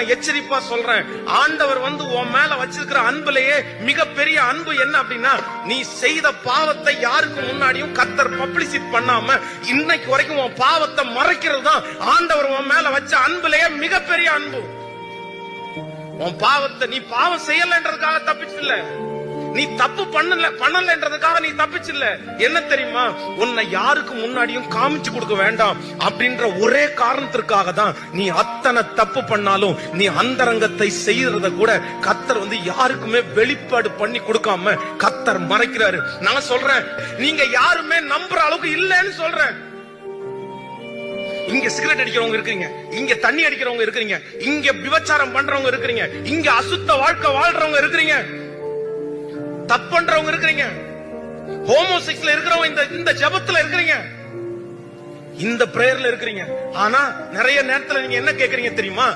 நான் எச்சரிப்பா சொல்றேன், ஆண்டவர் உன் மேல வச்சிருக்கிற அன்புலயே மிகப்பெரிய அன்பு என்ன அப்படின்னா, நீ செய்த பாவத்தை யாருக்கு முன்னாடியும் கர்த்தர் பப்ளிசிட் பண்ணாம இன்னைக்கு வரைக்கும் உன் பாவத்தை மறைக்கிறது தான் ஆண்டவர் உன் மேல வச்ச அன்புலயே மிகப்பெரிய அன்பு. உன் பாவத்தை நீ பாவம் செய்யலன்றதுக்காக தப்பிச்சில்ல, நீ தப்பு பண்ணலன்றதுக்காக நீ தப்பிச்சில்ல. என்ன தெரியுமா, உன்னை யாருக்கு முன்னாடியும் காமிச்சு கொடுக்க வேண்டாம் அப்படின்ற ஒரே காரணத்திற்காக தான் நீ அத்தனை தப்பு பண்ணாலும் நீ அந்தரங்கத்தை செய்யறத கூட கர்த்தர் யாருக்குமே வெளிப்பாடு பண்ணி கொடுக்காம கர்த்தர் மறைக்கிறாரு. நான் சொல்றேன், நீங்க யாருமே நம்புற அளவுக்கு இல்லன்னு சொல்றேன். இங்க சிகரெட் அடிக்கிறவங்க இருக்கீங்க, இங்க தண்ணி அடிக்கிறவங்க இருக்கீங்க, இங்க விபச்சாரம் பண்றவங்க இருக்கீங்க, இங்க அசுத்த வாழ்க்கை வாழ்றவங்க இருக்கீங்க, தப்புன்றவங்க இருக்கிறீங்க, ஹோமோசெக்ஸ்ல இருக்கிறவங்க இந்த ஜெபத்துல இருக்கிறீங்க, இந்த பிரேயர்ல இருக்கிறீங்க. ஆனா நிறைய நேரத்துல நீங்க என்ன கேக்குறீங்க தெரியுமா,